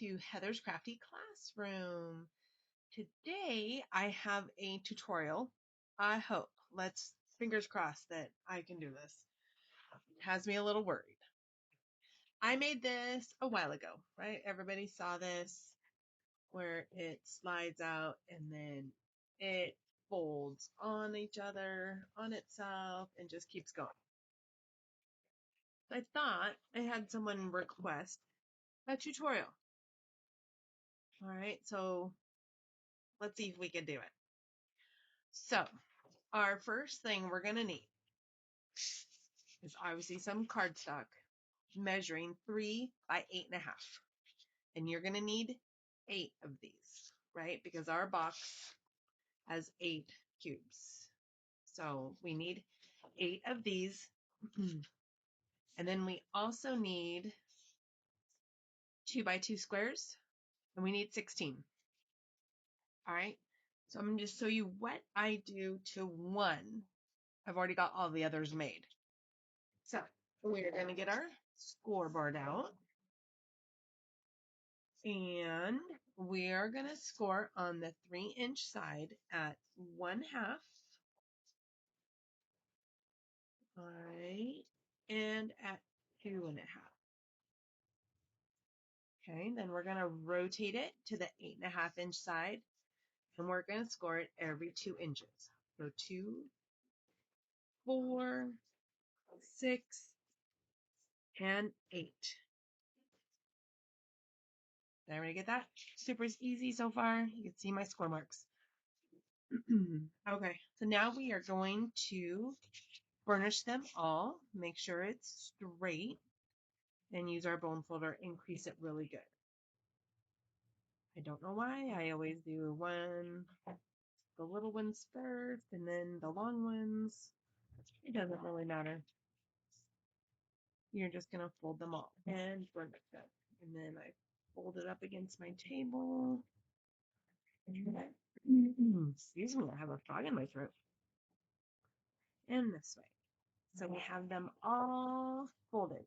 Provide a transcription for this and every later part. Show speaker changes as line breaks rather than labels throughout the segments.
to Heather's Crafty Classroom. Today I have a tutorial. I hope, fingers crossed that I can do this. It has me a little worried. I made this a while ago, right? Everybody saw this where it slides out and then it folds on each other, on itself, and just keeps going. I thought I had someone request a tutorial. All right, so let's see if we can do it. So our first thing we're going to need is obviously some cardstock measuring 3 by 8.5. And you're going to need 8 of these, right? Because our box has 8 cubes. So we need 8 of these. And then we also need 2 by 2 squares. And we need 16. All right. So I'm going to just show you what I do to one. I've already got all the others made. So we're going to get our scoreboard out. And we are going to score on the 3-inch side at 1/2. All right. And at 2.5. Okay. Then we're going to rotate it to the 8.5-inch side. And we're going to score it every 2 inches. So 2, 4, 6, and 8. Did everybody get that? Super easy so far. You can see my score marks. Okay, so now we are going to burnish them all. Make sure it's straight. And use our bone folder. Increase it really good. I don't know why. I always do the little ones first, and then the long ones. It doesn't really matter. You're just going to fold them all and burnish them. And then I fold it up against my table. Excuse me, I have a frog in my throat. And this way. So we have them all folded.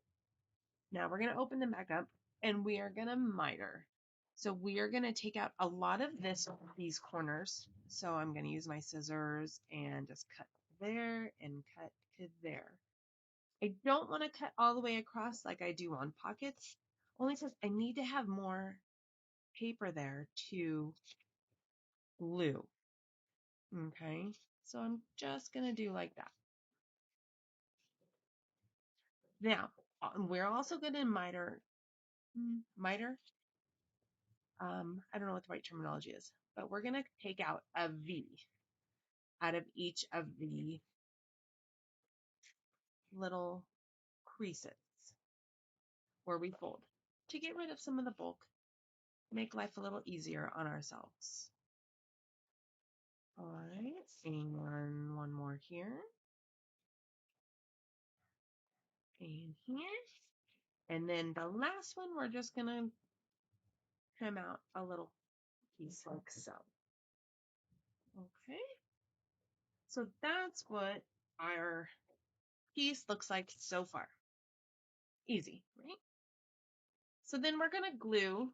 Now we're going to open them back up and we are going to miter. So we are going to take out a lot of these corners. So I'm going to use my scissors and just cut there and cut to there. I don't want to cut all the way across like I do on pockets, only because I need to have more paper there to glue. Okay, so I'm just going to do like that. Now, we're also going to miter. I don't know what the right terminology is, but we're going to take out a V out of each of the little creases where we fold to get rid of some of the bulk, make life a little easier on ourselves. All right, and one more here, and here, and then the last one, we're just going to trim out a little piece like so. Okay, so that's what our piece looks like so far. Easy, right? So then we're going to glue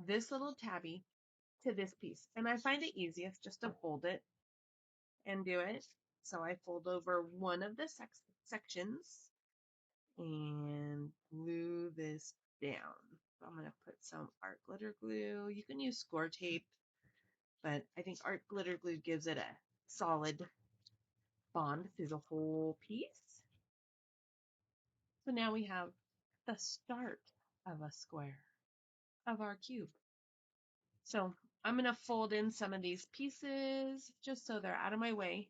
this little tabby to this piece. And I find it easiest just to fold it and do it. So I fold over one of the sections and glue this down. So I'm going to put some art glitter glue. You can use score tape, but I think art glitter glue gives it a solid bond through the whole piece. So now we have the start of a square of our cube. So I'm going to fold in some of these pieces just so they're out of my way.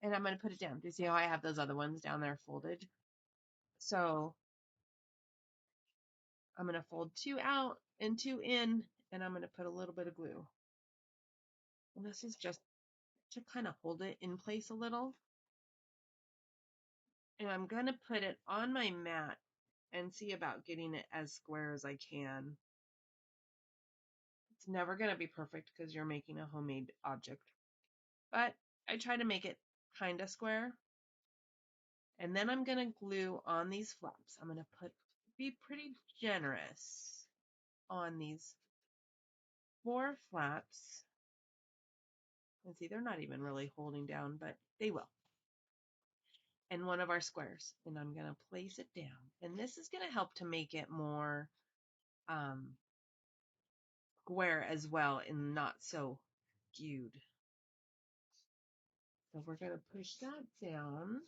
And I'm going to put it down. Do you see how I have those other ones down there folded? So I'm going to fold 2 out and 2 in, and I'm going to put a little bit of glue. And this is just to kind of hold it in place a little. And I'm going to put it on my mat and see about getting it as square as I can. It's never going to be perfect because you're making a homemade object. But I try to make it kind of square. And then I'm going to glue on these flaps. I'm going to be pretty generous. on these 4 flaps. And see, they're not even really holding down, but they will. And one of our squares. And I'm going to place it down. And this is going to help to make it more square as well and not so skewed. So we're going to push that down.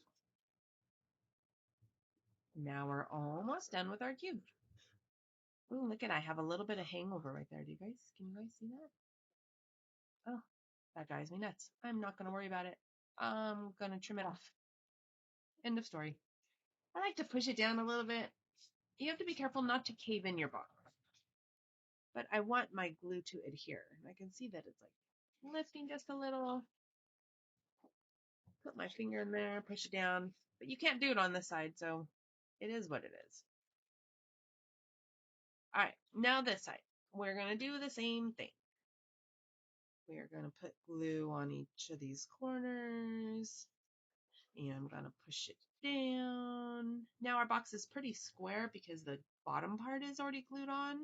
Now we're almost done with our cube. Oh, look at, I have a little bit of hangover right there. Can you guys see that? Oh, that drives me nuts. I'm not going to worry about it. I'm going to trim it off. End of story. I like to push it down a little bit. You have to be careful not to cave in your box. But I want my glue to adhere. And I can see that it's like lifting just a little. Put my finger in there, push it down. But you can't do it on this side, so it is what it is. All right, now this side. We're going to do the same thing. We are going to put glue on each of these corners. And I'm going to push it down. Now our box is pretty square because the bottom part is already glued on.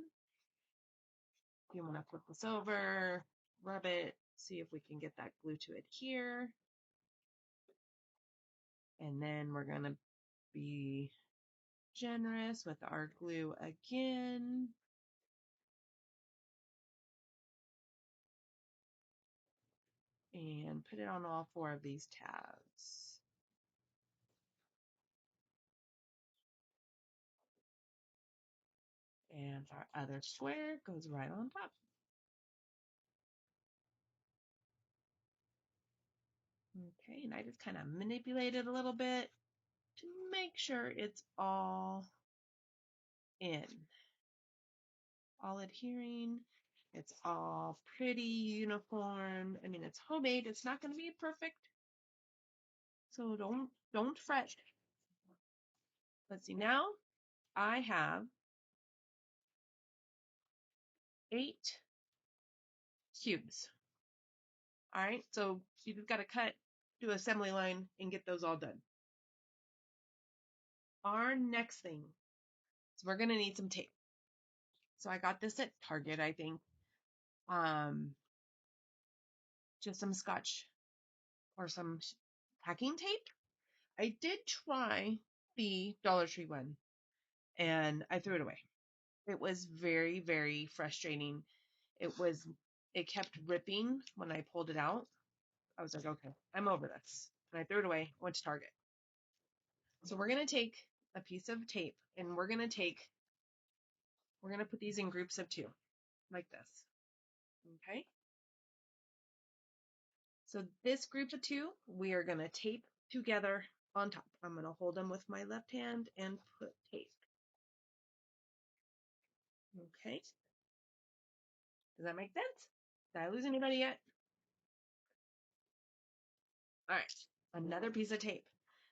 You want to flip this over, rub it, see if we can get that glue to adhere. And then we're going to be generous with our glue again. And put it on all 4 of these tabs. And our other square goes right on top. Okay, and I just kind of manipulate it a little bit to make sure it's all in, all adhering. It's all pretty uniform. I mean, it's homemade. It's not going to be perfect. So don't fret. Let's see. Now I have 8 cubes. All right. So you just got to cut, do assembly line, and get those all done. Our next thing is we're going to need some tape. So I got this at Target, I think. Just some scotch or some packing tape. I did try the Dollar Tree one and I threw it away. It was very, very frustrating. It kept ripping when I pulled it out. I was like, okay, I'm over this. And I threw it away, went to Target. So we're going to take a piece of tape and we're going to put these in groups of 2 like this. Okay. So this group of 2, we are going to tape together on top. I'm going to hold them with my left hand and put tape. Okay. Does that make sense? Did I lose anybody yet? All right. Another piece of tape.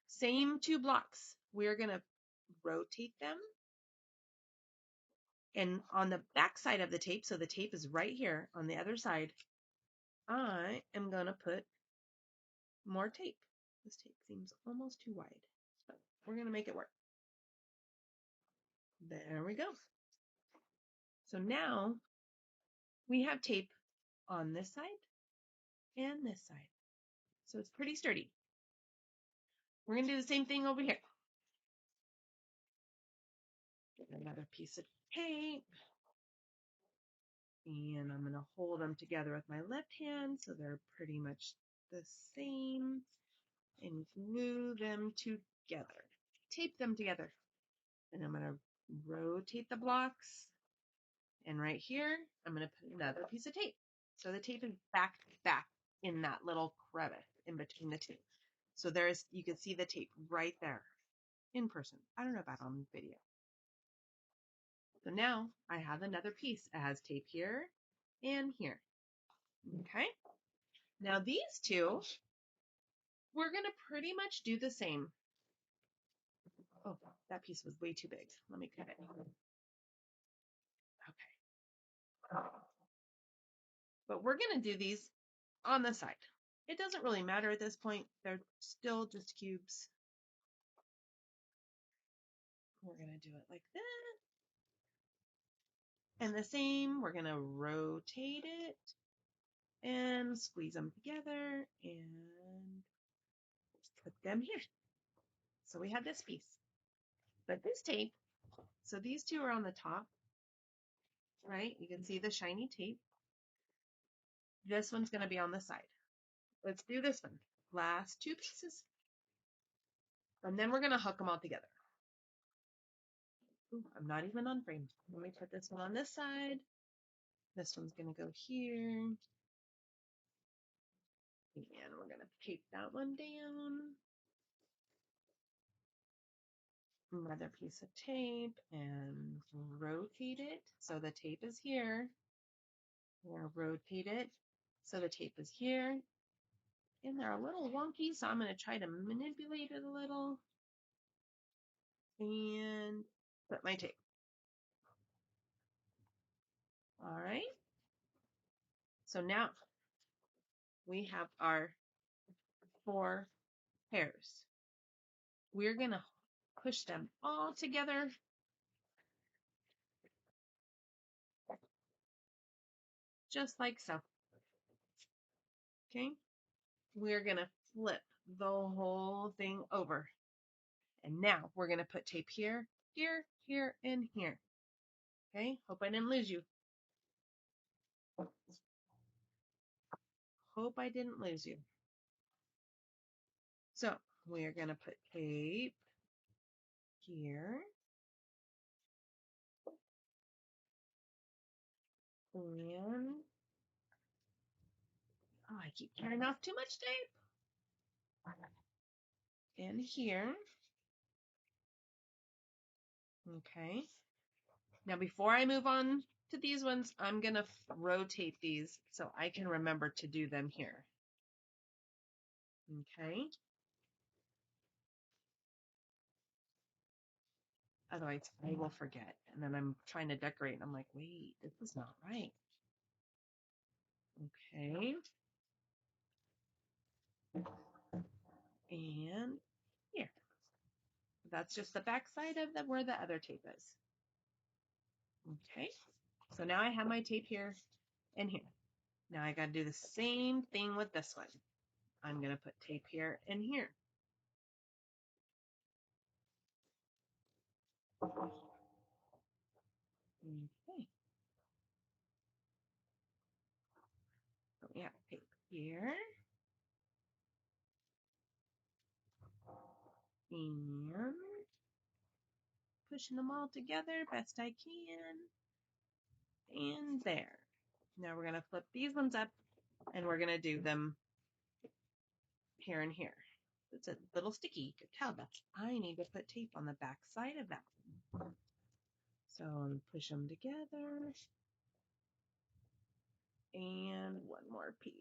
Same 2 blocks. We're going to rotate them. And on the back side of the tape, so the tape is right here on the other side, I am going to put more tape. This tape seems almost too wide, but we're going to make it work. There we go. So now we have tape on this side and this side. So it's pretty sturdy. We're going to do the same thing over here. Get another piece of tape. And I'm going to hold them together with my left hand so they're pretty much the same. And glue them together. Tape them together. And I'm going to rotate the blocks. And right here, I'm going to put another piece of tape. So the tape is back in that little crevice in between the 2. So you can see the tape right there in person. I don't know about on video. So now I have another piece. It has tape here and here. Okay. Now these 2, we're going to pretty much do the same. Oh, that piece was way too big. Let me cut it. Okay. But we're going to do these on the side. It doesn't really matter at this point. They're still just cubes. We're going to do it like this. And the same, we're going to rotate it and squeeze them together and put them here. So we have this piece. But this tape, so these two are on the top, right? You can see the shiny tape. This one's going to be on the side. Let's do this one. Last two pieces. And then we're going to hook them all together. Ooh, I'm not even on frame. Let me put this one on this side. This one's going to go here. And we're going to tape that one down. Another piece of tape and rotate it. So the tape is here. We're going to rotate it. So the tape is here. And they're a little wonky, so I'm going to try to manipulate it a little. And put my tape. All right. So now we have our 4 pairs. We're going to push them all together just like so. Okay. We're going to flip the whole thing over. And now we're going to put tape here, here, here, and here. Okay. Hope I didn't lose you. Hope I didn't lose you. So we're going to put tape here. And oh, I keep tearing off too much tape. And here. Okay. Now before I move on to these ones, I'm going to rotate these so I can remember to do them here. Okay. Otherwise I will forget. And then I'm trying to decorate and I'm like, wait, this is not right. Okay. And here. That's just the back side of where the other tape is. Okay. So now I have my tape here and here. Now I got to do the same thing with this one. I'm going to put tape here and here. Okay. So we have tape here. And pushing them all together best I can. And there. Now we're going to flip these ones up and we're going to do them here and here. It's a little sticky. You could tell that I need to put tape on the back side of that one. So push them together. And one more piece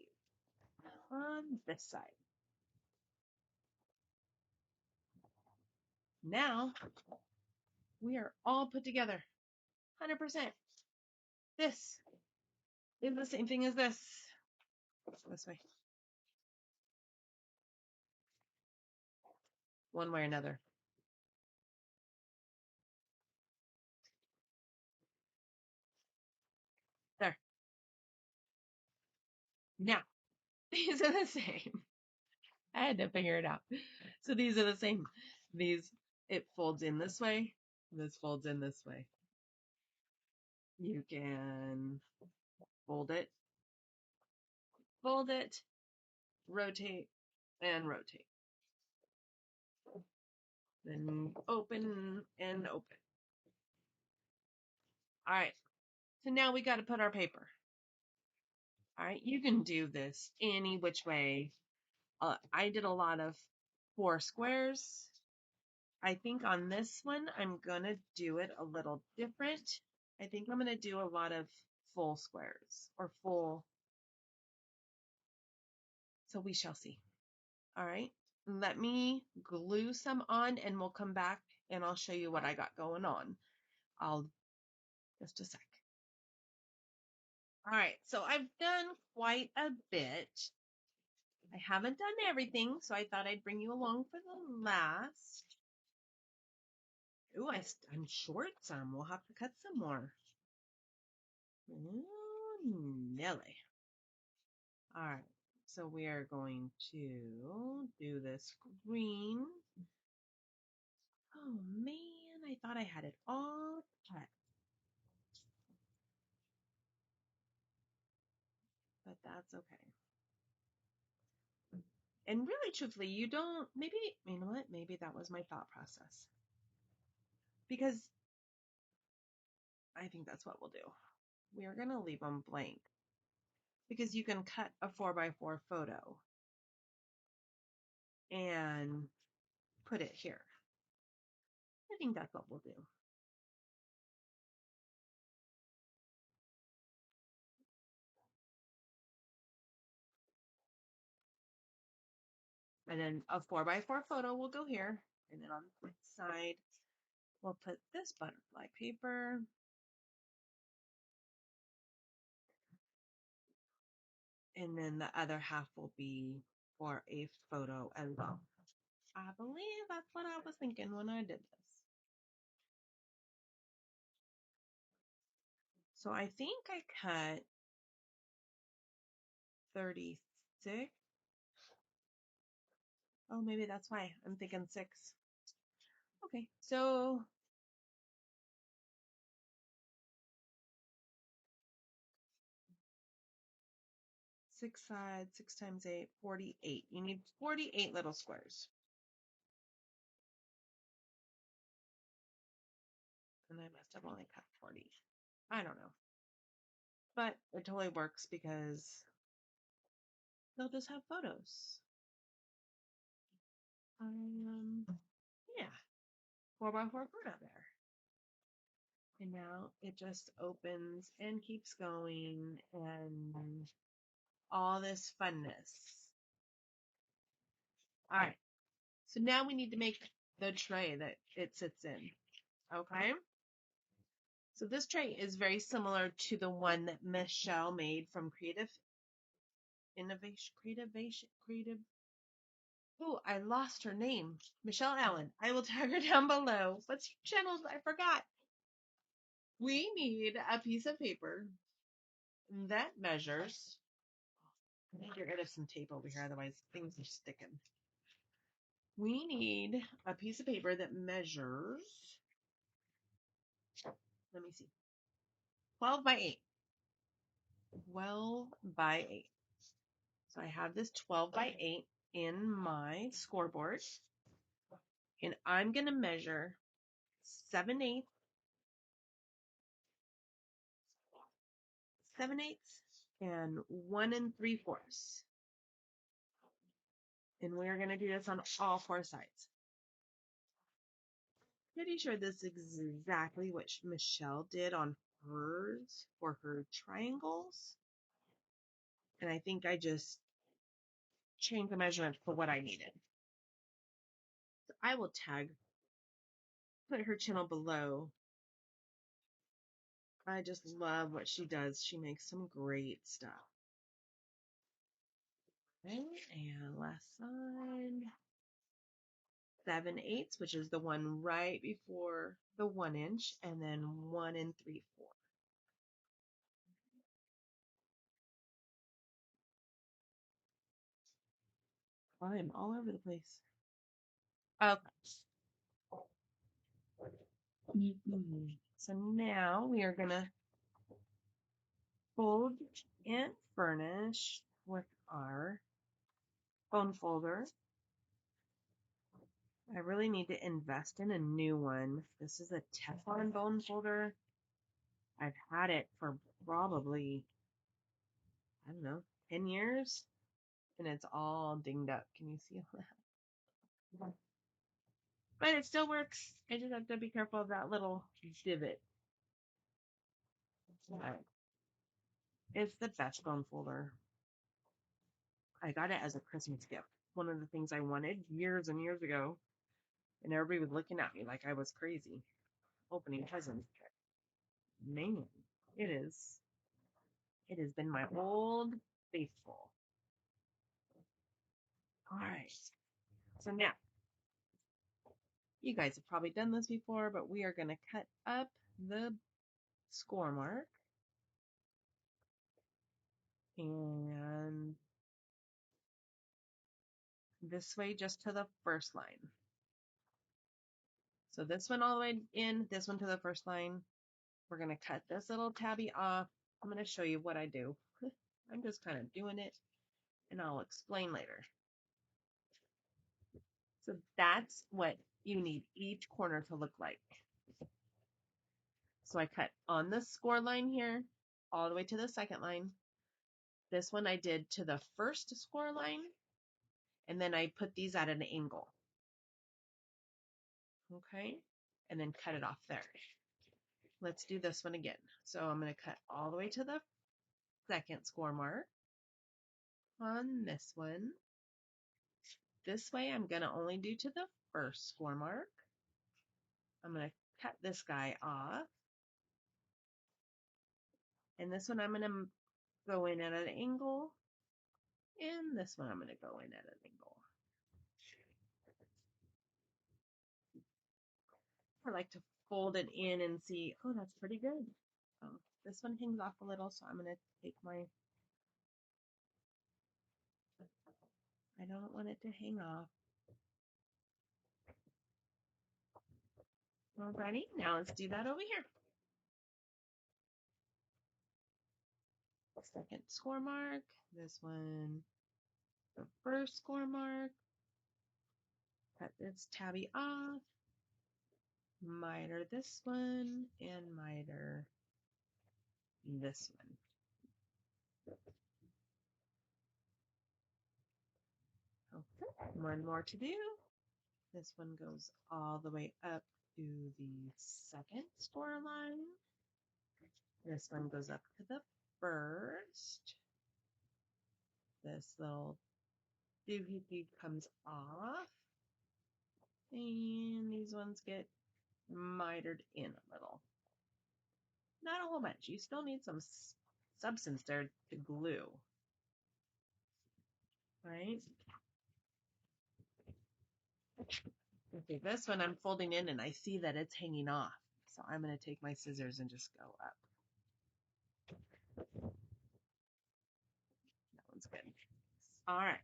on this side. Now we are all put together. 100%. This is the same thing as this. This way. One way or another. There. Now, these are the same. I had to figure it out. So these are the same. These, it folds in this way. This folds in this way. You can fold it, rotate, and rotate. Then open and open. All right. So now we got to put our paper. All right. You can do this any which way. I did a lot of 4 squares. I think on this one, I'm going to do it a little different. I think I'm going to do a lot of full squares or full. So we shall see. All right. Let me glue some on and we'll come back and I'll show you what I got going on. Just a sec. All right. So I've done quite a bit. I haven't done everything, so I thought I'd bring you along for the last. Ooh, I'm short some. We'll have to cut some more. Nelly. All right. So we are going to do this green. Oh man, I thought I had it all cut. But that's okay. And really, truthfully, you don't, maybe, you know what? Maybe that was my thought process. Because I think that's what we'll do. We are going to leave them blank. Because you can cut a 4x4 photo and put it here. I think that's what we'll do. And then a 4x4 photo will go here. And then on the side, we'll put this butterfly paper. And then the other half will be for a photo as well. I believe that's what I was thinking when I did this. So I think I cut 36. Oh, maybe that's why I'm thinking 6. Okay, so 6 sides, 6 times 8, 48. You need 48 little squares. And I must have only cut 40. I don't know. But it totally works because they'll just have photos. Yeah, 4x4 photo there. And now it just opens and keeps going and all this funness. All right. So now we need to make the tray that it sits in. Okay. So this tray is very similar to the one that Michelle made from Creative. Oh, I lost her name. Michelle Allen. I will tag her down below. What's your channel? I forgot. We need a piece of paper that measures. I need to get rid of some tape over here, otherwise things are sticking. We need a piece of paper that measures, let me see, 12 by 8. 12 by 8. So I have this 12 by 8 in my scoreboard. And I'm going to measure 7/8, 7/8, and 1 3/4. And we're going to do this on all 4 sides. Pretty sure this is exactly what Michelle did on hers for her triangles. And I think I just changed the measurement for what I needed. So I will put her channel below. I just love what she does. She makes some great stuff. Okay, and last side. 7/8, which is the one right before the 1 inch, and then 1 3/4. I'm all over the place. Okay. So now we are going to fold and furnish with our bone folder. I really need to invest in a new one. This is a Teflon bone folder. I've had it for probably, I don't know, 10 years. And it's all dinged up. Can you see all that? But it still works. I just have to be careful of that little divot. But it's the best bone folder. I got it as a Christmas gift. One of the things I wanted years and years ago. And everybody was looking at me like I was crazy. Opening presents. Man, it is. It has been my old faithful. All right. So now, you guys have probably done this before, but we are going to cut up the score mark. And this way just to the first line. So this one all the way in, this one to the first line. We're going to cut this little tabby off. I'm going to show you what I do. I'm just kind of doing it and I'll explain later. So that's what you need each corner to look like. So I cut on the score line here all the way to the second line. This one I did to the first score line, and then I put these at an angle. Okay, and then cut it off there. Let's do this one again. So I'm going to cut all the way to the second score mark on this one. This way I'm going to only do to the first score mark. I'm going to cut this guy off. And this one I'm going to go in at an angle. And this one I'm going to go in at an angle. I like to fold it in and see, oh, that's pretty good. Oh, this one hangs off a little, so I'm going to take my, I don't want it to hang off. Alrighty, now let's do that over here. Second score mark, this one, the first score mark, cut this tabby off, miter this one, and miter this one. Okay, one more to do. This one goes all the way up to the second score line. This one goes up to the first. This little doohickey comes off. And these ones get mitered in a little. Not a whole bunch. You still need some substance there to glue. Right? Okay, this one I'm folding in and I see that it's hanging off. So I'm going to take my scissors and just go up. That one's good. All right.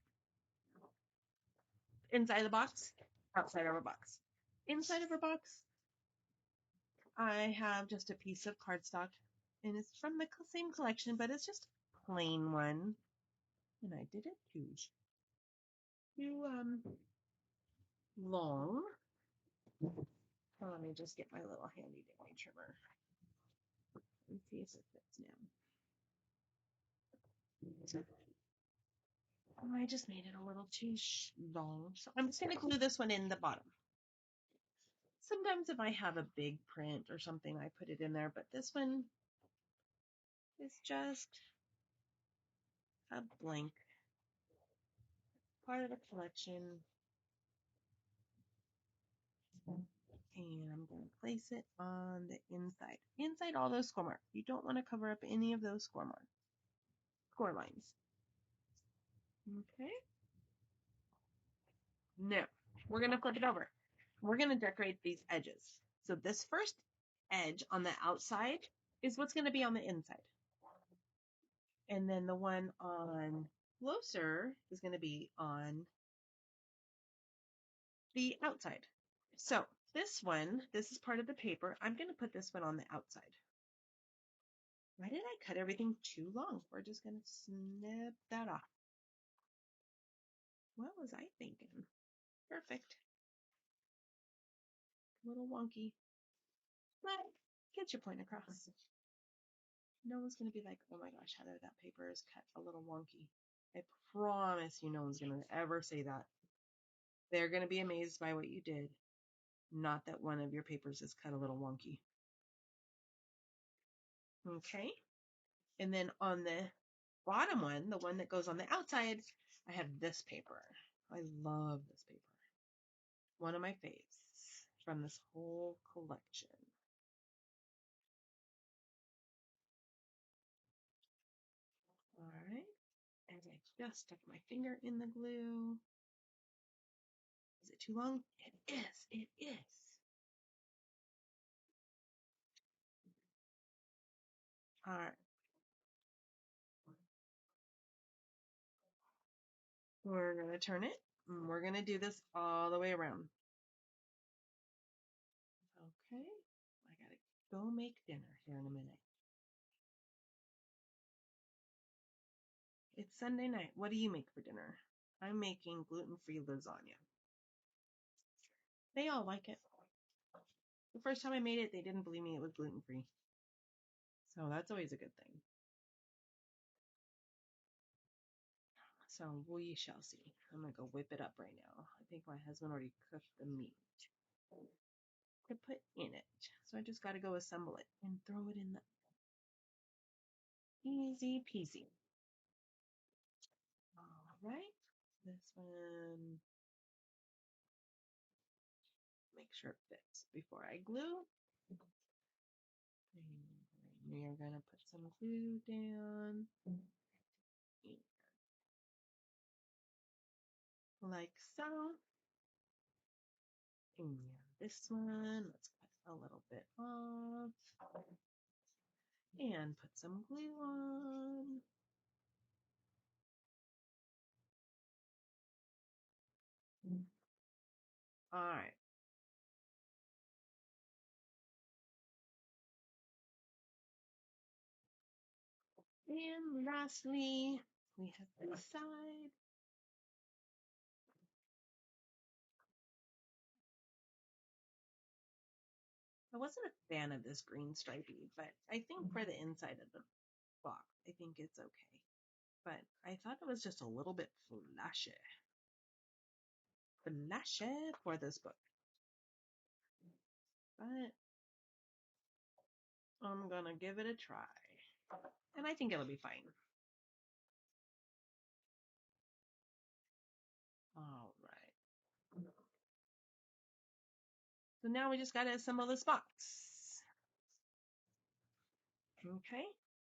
Inside of the box, outside of our box. Inside of our box, I have just a piece of cardstock, and it's from the same collection, but it's just a plain one. And I did it too long. So let me just get my little handy dandy trimmer and see if it fits now. Oh, I just made it a little too long. So I'm just going to glue this one in the bottom. Sometimes if I have a big print or something, I put it in there, but this one is just a blank part of the collection. And I'm going to place it on the inside. Inside all those score marks. You don't want to cover up any of those score lines. Okay. Now, we're going to flip it over. We're going to decorate these edges. So this first edge on the outside is what's going to be on the inside. And then the one on closer is going to be on the outside. So this one, this is part of the paper. I'm going to put this one on the outside. Why did I cut everything too long? We're just going to snip that off. What was I thinking? Perfect. A little wonky. But get your point across. No one's going to be like, oh my gosh, Heather, that paper is cut a little wonky. I promise you no one's going to ever say that. They're going to be amazed by what you did. Not that one of your papers is cut a little wonky. Okay. And then on the bottom one, the one that goes on the outside, I have this paper. I love this paper. One of my faves from this whole collection. All right. And I just stuck my finger in the glue. Is it too long? It is. It is. All right. We're going to turn it, and we're going to do this all the way around. Okay, I got to go make dinner here in a minute. It's Sunday night. What do you make for dinner? I'm making gluten-free lasagna. They all like it. The first time I made it, they didn't believe me it was gluten-free. So that's always a good thing. So we shall see. I'm going to go whip it up right now. I think my husband already cooked the meat to put in it. So I just got to go assemble it and throw it in the easy peasy. All right. This one, make sure it fits before I glue. And we are going to put some glue down. Like so. And this one, let's cut a little bit off. And put some glue on. All right. And lastly, we have this side. I wasn't a fan of this green stripey, but I think for the inside of the box, I think it's okay. But I thought it was just a little bit flashy. Flashy for this book. But I'm going to give it a try. And I think it'll be fine. All right. So now we just got to assemble this box. Okay.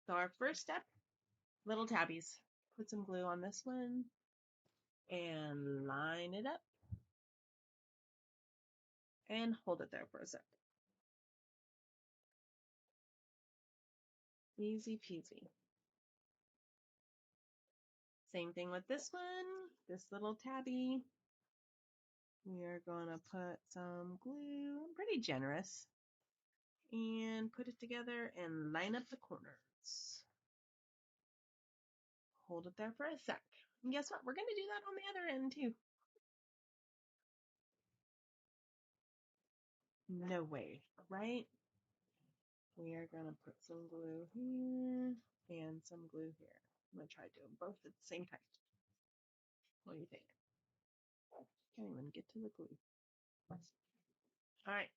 So our first step, little tabbies. Put some glue on this one and line it up and hold it there for a sec. Easy peasy. Same thing with this one, this little tabby. We are going to put some glue, pretty generous, and put it together and line up the corners. Hold it there for a sec. And guess what? We're going to do that on the other end too. No way, right? We are going to put some glue here and some glue here. I'm going to try doing both at the same time. What do you think? Can't even get to the glue. All right,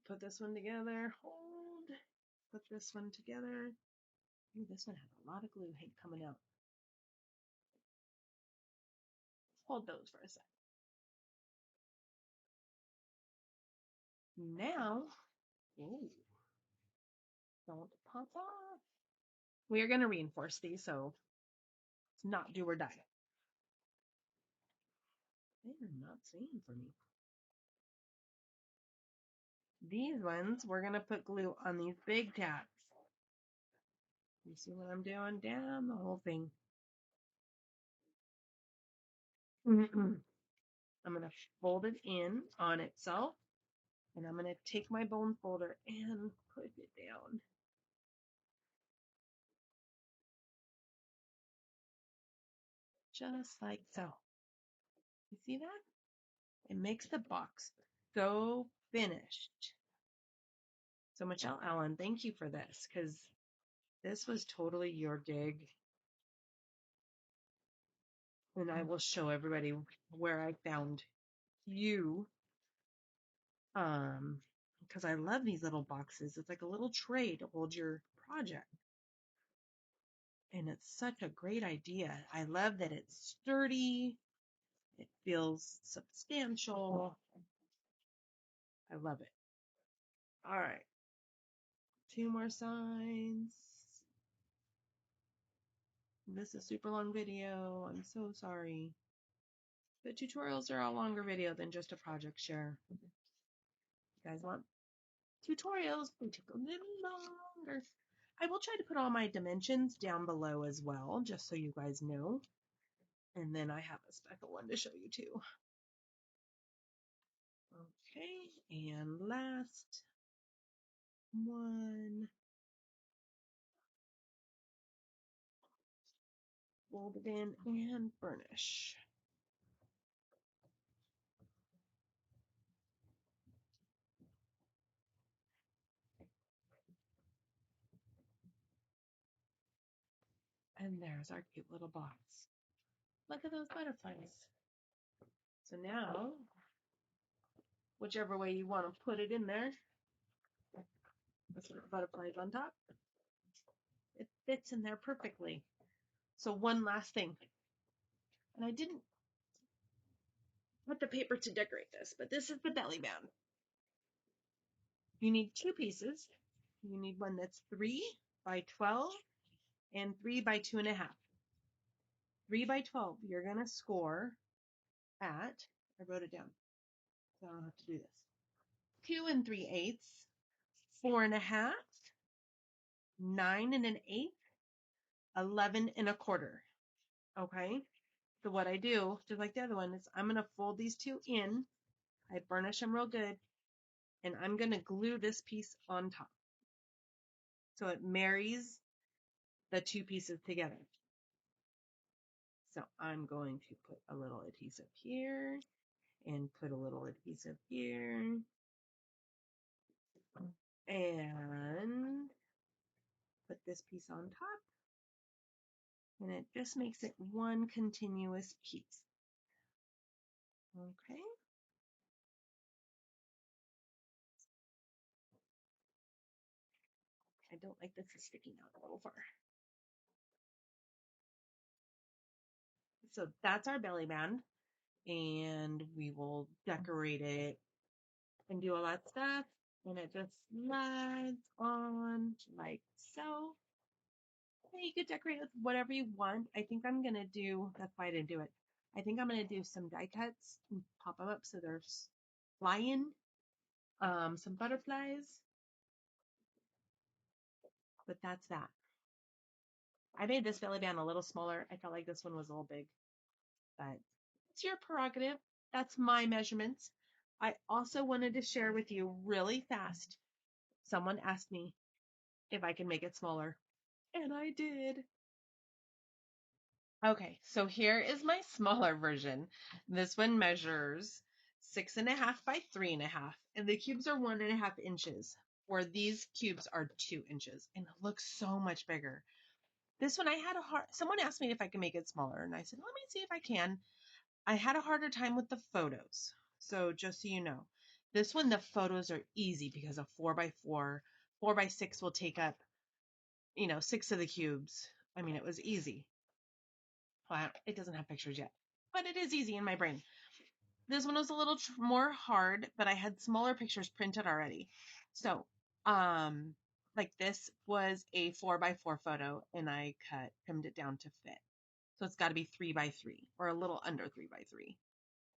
put this one together. Hold. Put this one together. Ooh, this one has a lot of glue coming out. Hold those for a sec. Now, ooh, don't pop off. We are going to reinforce these, so it's not do or die. They are not saying for me. These ones, we're going to put glue on these big tabs. You see what I'm doing? Down the whole thing. I'm going to fold it in on itself, and I'm going to take my bone folder and put it down. Just like so. You see that? It makes the box so finished. So Michelle Allen, thank you for this, because this was totally your gig. And I will show everybody where I found you. Because I love these little boxes. It's like a little tray to hold your project. And it's such a great idea. I love that it's sturdy. It feels substantial. I love it. All right. 2 more signs. This is a super long video. I'm so sorry. The tutorials are a longer video than just a project share. You guys want tutorials? They take a little longer. I will try to put all my dimensions down below as well, just so you guys know. And then I have a special one to show you too. Okay, and last one. Fold it in and burnish. And there's our cute little box. Look at those butterflies. So now, whichever way you want to put it in there, let's put the butterflies on top. It fits in there perfectly. So one last thing. And I didn't put the paper to decorate this, but this is the belly band. You need two pieces. You need one that's 3 by 12 and 3 by 2.5. 3 by 12, you're going to score at, I wrote it down, so I don't have to do this, 2 3/8, 4.5, 9 1/8, 11 1/4. Okay, so what I do, just like the other one, is I'm going to fold these two in, I burnish them real good, and I'm going to glue this piece on top. So it marries the two pieces together. So I'm going to put a little adhesive here and put a little adhesive here and put this piece on top, and it just makes it one continuous piece. Okay. I don't like this is sticking out a little far. So that's our belly band, and we will decorate it and do all that stuff, and it just slides on like so. You could decorate it with whatever you want. I think I'm gonna do, that's why I didn't do it. I think I'm gonna do some die cuts and pop them up so there's flying, some butterflies, but that's that. I made this belly band a little smaller. I felt like this one was a little big, but it's your prerogative. That's my measurements. I also wanted to share with you really fast. Someone asked me if I can make it smaller, and I did. Okay, so here is my smaller version. This one measures 6.5 by 3.5, and the cubes are 1.5 inches, where these cubes are 2 inches, and it looks so much bigger. This one I had someone asked me if I could make it smaller, and I said, let me see if I can. I had a harder time with the photos. So just so you know, this one, the photos are easy because a 4 by 4, 4 by 6 will take up, 6 of the cubes. I mean, it was easy. Well, it doesn't have pictures yet, but it is easy in my brain. This one was a little more hard, but I had smaller pictures printed already. So, like this was a 4 by 4 photo, and I trimmed it down to fit. So it's got to be 3 by 3 or a little under 3 by 3.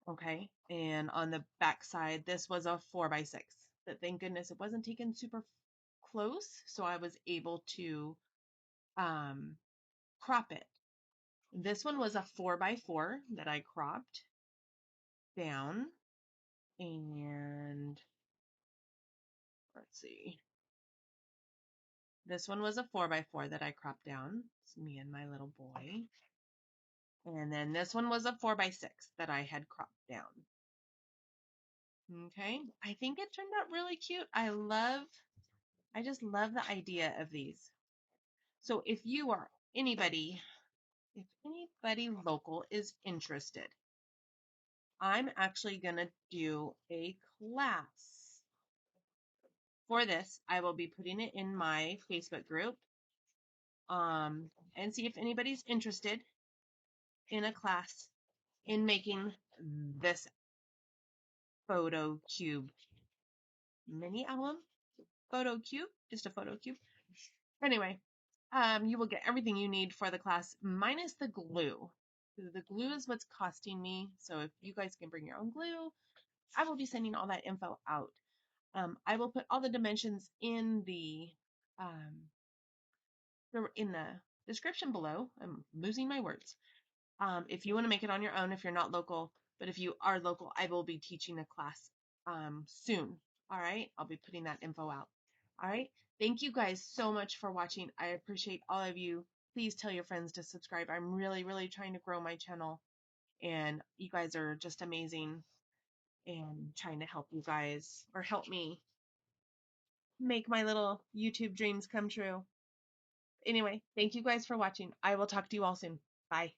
Okay. And on the back side, this was a 4 by 6. But thank goodness it wasn't taken super close, so I was able to crop it. This one was a 4 by 4 that I cropped down, and let's see. This one was a 4 by 4 that I cropped down. It's me and my little boy. And then this one was a 4 by 6 that I had cropped down. Okay. I think it turned out really cute. I just love the idea of these. So if anybody local is interested, I'm actually going to do a class for this. I will be putting it in my Facebook group, and see if anybody's interested in a class in making this photo cube mini album. Photo cube, just a photo cube. Anyway, you will get everything you need for the class minus the glue. The glue is what's costing me. So if you guys can bring your own glue, I will be sending all that info out. I will put all the dimensions in the description below. I'm losing my words. If you want to make it on your own, if you're not local, but if you are local, I will be teaching a class soon. All right. I'll be putting that info out. All right. Thank you guys so much for watching. I appreciate all of you. Please tell your friends to subscribe. I'm really, really trying to grow my channel, and you guys are just amazing, and trying to help you guys, or help me make my little YouTube dreams come true. Anyway, thank you guys for watching. I will talk to you all soon. Bye.